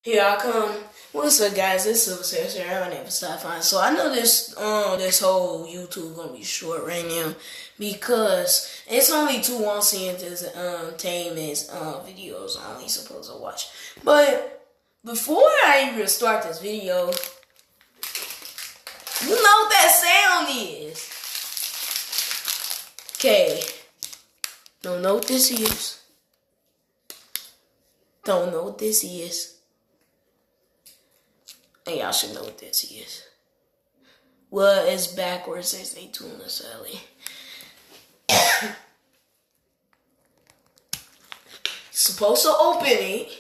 Here I come. What's up, guys? This is Super here. My name is Stefan. So I know this whole YouTube gonna be short right now because it's only two wansee entertainment videos I'm only supposed to watch. But before I even start this video, you know what that sound is. Okay. Don't know what this is. Don't know what this is. And y'all should know what this is. Well, it's backwards as they tuna salad. Supposed to open it.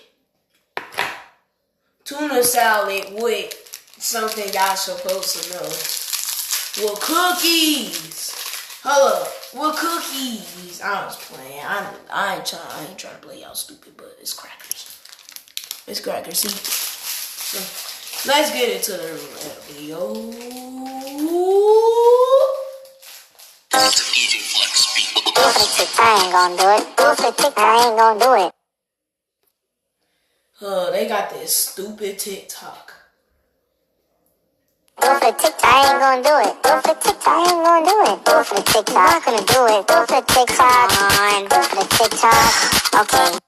Tuna salad with something y'all supposed to know. With cookies. Hold up. With cookies. I was playing. I ain't trying to play y'all stupid, but it's crackers. It's crackers. See? So, let's get into the video. I ain't gonna do it. I ain't gonna do it. They got this stupid TikTok. I ain't gonna do it. I ain't gonna do it. Do for the TikTok. I'm not gonna do it. Do for the TikTok. Do for the TikTok. Okay.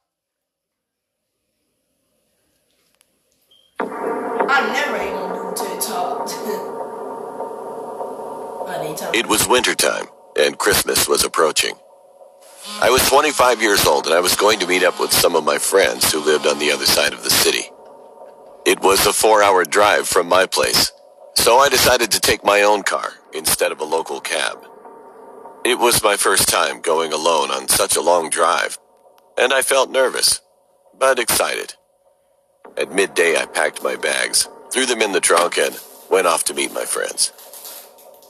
I never ain't gonna do TikTok. It was wintertime, and Christmas was approaching. I was 25 years old, and I was going to meet up with some of my friends who lived on the other side of the city. It was a 4-hour drive from my place, so I decided to take my own car instead of a local cab. It was my first time going alone on such a long drive, and I felt nervous, but excited. At midday, I packed my bags, threw them in the trunk, and went off to meet my friends.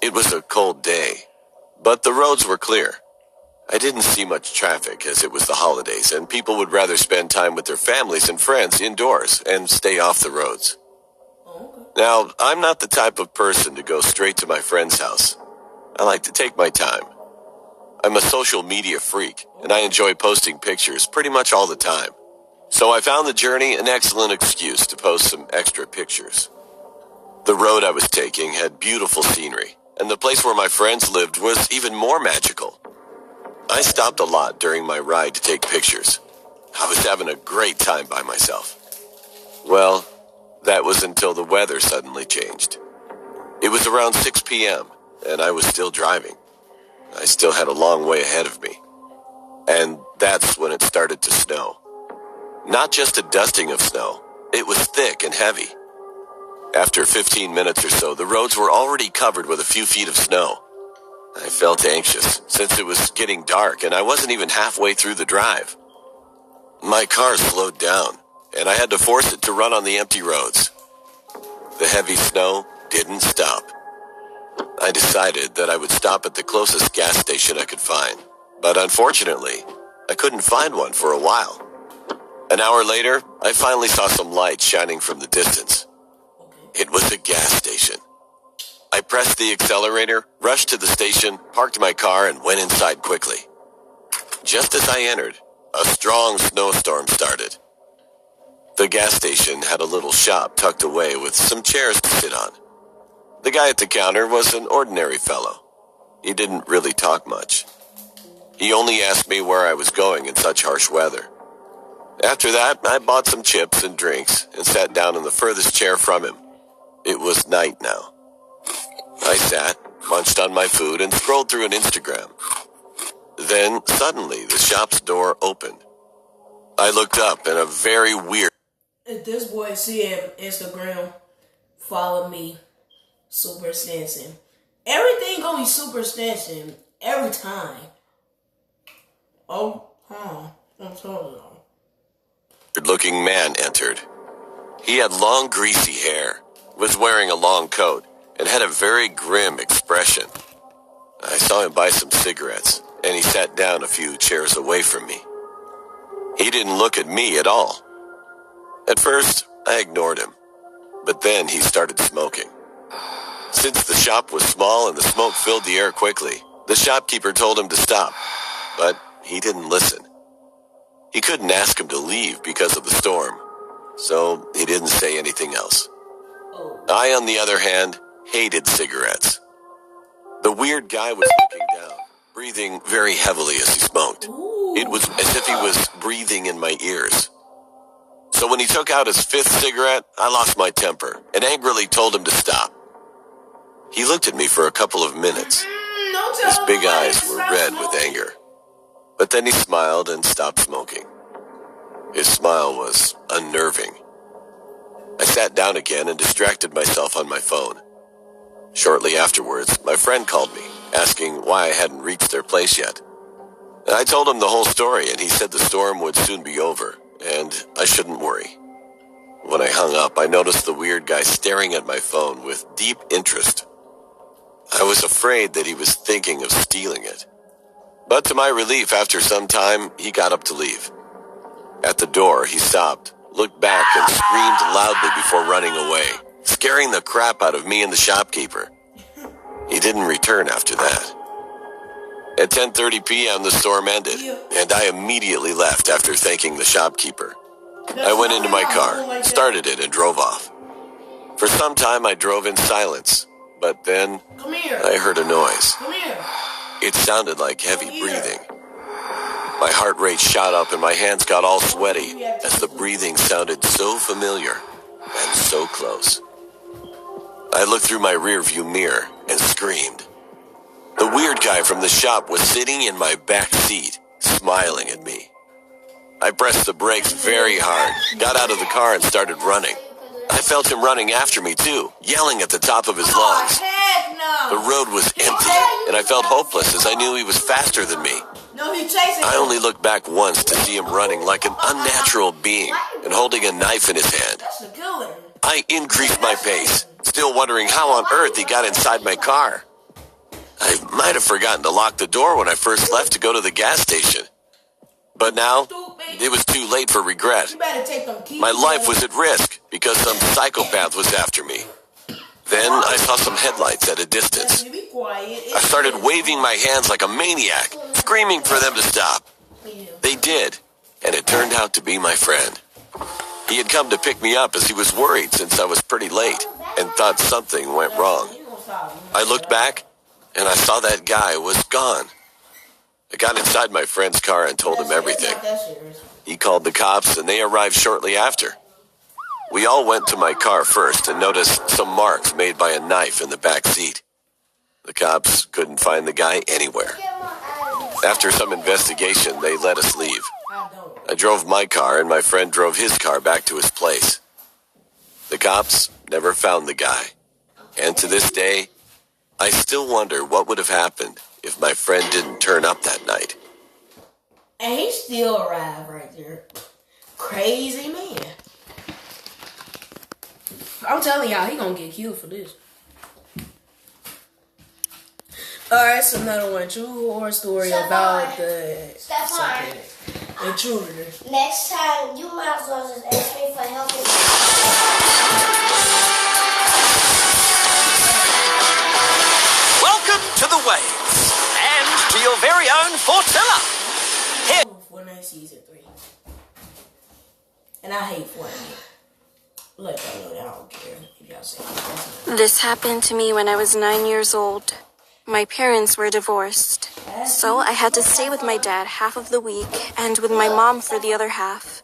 It was a cold day, but the roads were clear. I didn't see much traffic as it was the holidays, and people would rather spend time with their families and friends indoors and stay off the roads. Now, I'm not the type of person to go straight to my friend's house. I like to take my time. I'm a social media freak, and I enjoy posting pictures pretty much all the time. So I found the journey an excellent excuse to post some extra pictures. The road I was taking had beautiful scenery, and the place where my friends lived was even more magical. I stopped a lot during my ride to take pictures. I was having a great time by myself. Well, that was until the weather suddenly changed. It was around 6 p.m., and I was still driving. I still had a long way ahead of me. And that's when it started to snow. Not just a dusting of snow, it was thick and heavy. After 15 minutes or so, the roads were already covered with a few feet of snow. I felt anxious, since it was getting dark and I wasn't even halfway through the drive. My car slowed down, and I had to force it to run on the empty roads. The heavy snow didn't stop. I decided that I would stop at the closest gas station I could find, but unfortunately, I couldn't find one for a while. An hour later, I finally saw some lights shining from the distance. It was a gas station. I pressed the accelerator, rushed to the station, parked my car, and went inside quickly. Just as I entered, a strong snowstorm started. The gas station had a little shop tucked away with some chairs to sit on. The guy at the counter was an ordinary fellow. He didn't really talk much. He only asked me where I was going in such harsh weather. After that, I bought some chips and drinks and sat down in the furthest chair from him. It was night now. I sat, munched on my food, and scrolled through an Instagram. Then, suddenly, the shop's door opened. I looked up, and a very weird... If this boy see him Instagram, follow me, Super Stanson. Everything gonna be Super Stanson every time. I'm telling you. ...looking man entered. He had long, greasy hair, was wearing a long coat, and had a very grim expression. I saw him buy some cigarettes, and he sat down a few chairs away from me. He didn't look at me at all. At first, I ignored him, but then he started smoking. Since the shop was small and the smoke filled the air quickly, the shopkeeper told him to stop, but he didn't listen. He couldn't ask him to leave because of the storm, so he didn't say anything else. Oh. I, on the other hand, hated cigarettes. The weird guy was looking down, breathing very heavily as he smoked. Ooh. It was as if he was breathing in my ears. So when he took out his fifth cigarette, I lost my temper and angrily told him to stop. He looked at me for a couple of minutes. His big eyes were red with anger. But then he smiled and stopped smoking. His smile was unnerving. I sat down again and distracted myself on my phone. Shortly afterwards, my friend called me, asking why I hadn't reached their place yet. And I told him the whole story, and he said the storm would soon be over, and I shouldn't worry. When I hung up, I noticed the weird guy staring at my phone with deep interest. I was afraid that he was thinking of stealing it. But to my relief, after some time, he got up to leave. At the door, he stopped, looked back, and screamed loudly before running away, scaring the crap out of me and the shopkeeper. He didn't return after that. At 10:30 p.m., the storm ended, and I immediately left after thanking the shopkeeper. I went into my car, started it, and drove off. For some time, I drove in silence, but then I heard a noise. It sounded like heavy breathing. My heart rate shot up and my hands got all sweaty as the breathing sounded so familiar and so close. I looked through my rearview mirror and screamed. The weird guy from the shop was sitting in my back seat, smiling at me. I pressed the brakes very hard, got out of the car and started running. I felt him running after me too, yelling at the top of his lungs. The road was empty, and I felt hopeless as I knew he was faster than me. I only looked back once to see him running like an unnatural being and holding a knife in his hand. I increased my pace, still wondering how on earth he got inside my car. I might have forgotten to lock the door when I first left to go to the gas station. But now, it was too late for regret. My life was at risk because some psychopath was after me. Then I saw some headlights at a distance. I started waving my hands like a maniac, screaming for them to stop. They did, and it turned out to be my friend. He had come to pick me up as he was worried since I was pretty late and thought something went wrong. I looked back, and I saw that guy was gone. I got inside my friend's car and told him everything. He called the cops, and they arrived shortly after. We all went to my car first and noticed some marks made by a knife in the back seat. The cops couldn't find the guy anywhere. After some investigation, they let us leave. I drove my car, and my friend drove his car back to his place. The cops never found the guy. And to this day, I still wonder what would have happened if my friend didn't turn up that night. And he still arrived right there. Crazy man. I'm telling y'all, he gonna get killed for this. Alright, so another one. True horror story about the intruder. Next time, you might as well just ask me for help. Welcome to the waves and to your very own Fortilla. Here. Fortnite Season 3. And I hate Fortnite. Let y'all know that I don't care if y'all say it. This happened to me when I was 9 years old. My parents were divorced, so I had to stay with my dad half of the week and with my mom for the other half.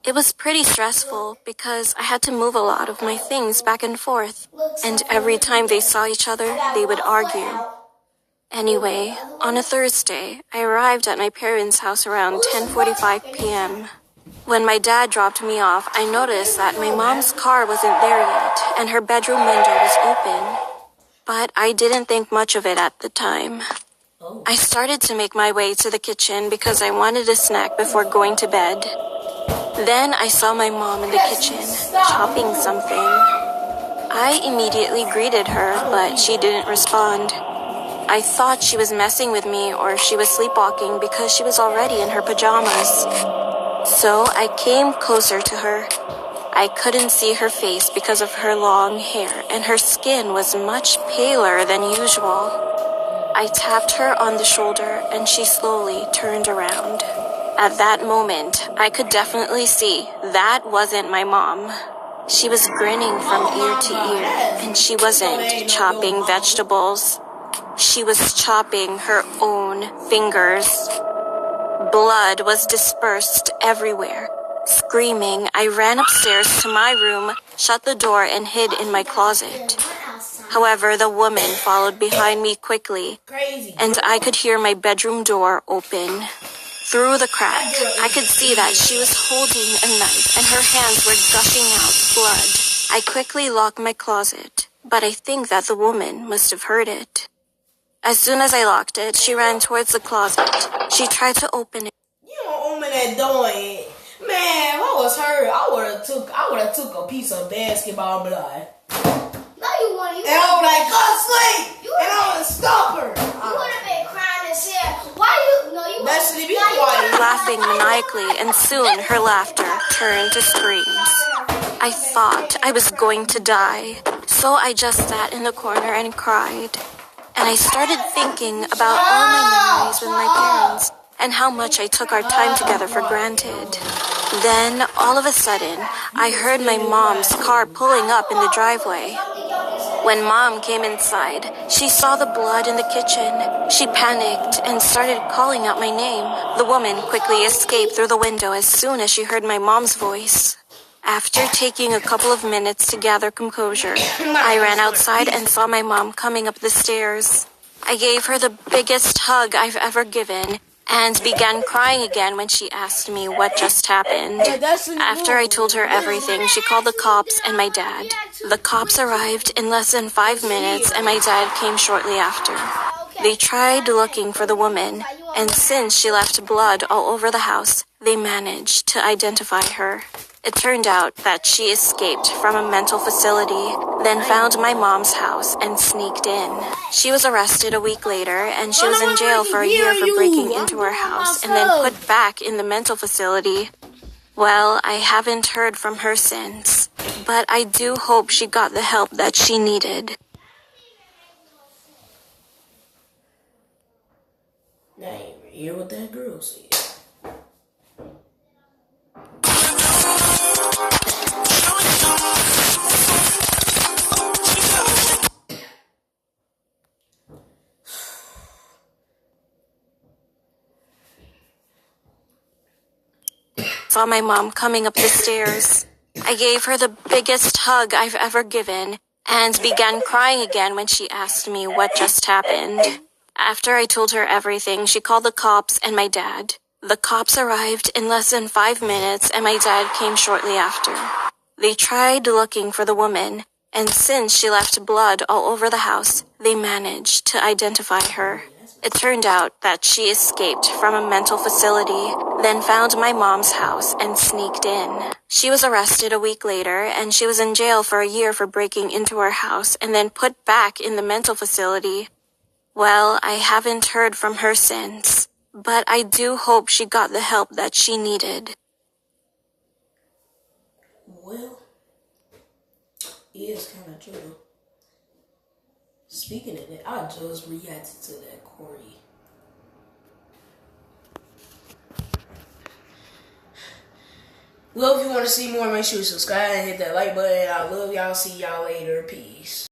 It was pretty stressful because I had to move a lot of my things back and forth, and every time they saw each other, they would argue. Anyway, on a Thursday, I arrived at my parents' house around 10:45 p.m. When my dad dropped me off, I noticed that my mom's car wasn't there yet, and her bedroom window was open. But I didn't think much of it at the time. I started to make my way to the kitchen because I wanted a snack before going to bed. Then I saw my mom in the kitchen, chopping something. I immediately greeted her, but she didn't respond. I thought she was messing with me or she was sleepwalking because she was already in her pajamas. So I came closer to her. I couldn't see her face because of her long hair, and her skin was much paler than usual. I tapped her on the shoulder, and she slowly turned around. At that moment, I could definitely see that wasn't my mom. She was grinning from ear to ear, and she wasn't chopping vegetables. She was chopping her own fingers. Blood was dispersed everywhere. Screaming, I ran upstairs to my room, shut the door, and hid in my closet. However, the woman followed behind me quickly, and I could hear my bedroom door open. Through the crack, I could see that she was holding a knife and her hands were gushing out blood. I quickly locked my closet, but I think that the woman must have heard it. As soon as I locked it, she ran towards the closet. She tried to open it. You don't open that door. Man, if I was her, I would have took a piece of basketball blood. No, you wouldn't. And I was like, go sleep! And I would have stopped her. You would have been crying and said, why you, no, you Naturally, be quiet. Laughing maniacally, and soon her laughter turned to screams. I thought I was going to die, so I just sat in the corner and cried. And I started thinking about all my memories with my parents and how much I took our time together for granted. Then, all of a sudden, I heard my mom's car pulling up in the driveway. When Mom came inside, she saw the blood in the kitchen. She panicked and started calling out my name. The woman quickly escaped through the window as soon as she heard my mom's voice. After taking a couple of minutes to gather composure, I ran outside and saw my mom coming up the stairs. I gave her the biggest hug I've ever given and began crying again when she asked me what just happened. After I told her everything, she called the cops and my dad. The cops arrived in less than 5 minutes and my dad came shortly after. They tried looking for the woman, and since she left blood all over the house, they managed to identify her. It turned out that she escaped from a mental facility, then found my mom's house and sneaked in. She was arrested a week later, and she was in jail for a year for breaking into her house and then put back in the mental facility. Well, I haven't heard from her since, but I do hope she got the help that she needed. Now I ain't hear what that girl said. Saw my mom coming up the stairs. I gave her the biggest hug I've ever given and began crying again when she asked me what just happened. After I told her everything, she called the cops and my dad. The cops arrived in less than 5 minutes and my dad came shortly after. They tried looking for the woman, and since she left blood all over the house, they managed to identify her. It turned out that she escaped from a mental facility, then found my mom's house and sneaked in. She was arrested a week later, and she was in jail for a year for breaking into her house and then put back in the mental facility. Well, I haven't heard from her since, but I do hope she got the help that she needed. Well, it is kind of true. Speaking of that, I just reacted to that Corey. Well, if you want to see more, make sure you subscribe and hit that like button. I love y'all. See y'all later. Peace.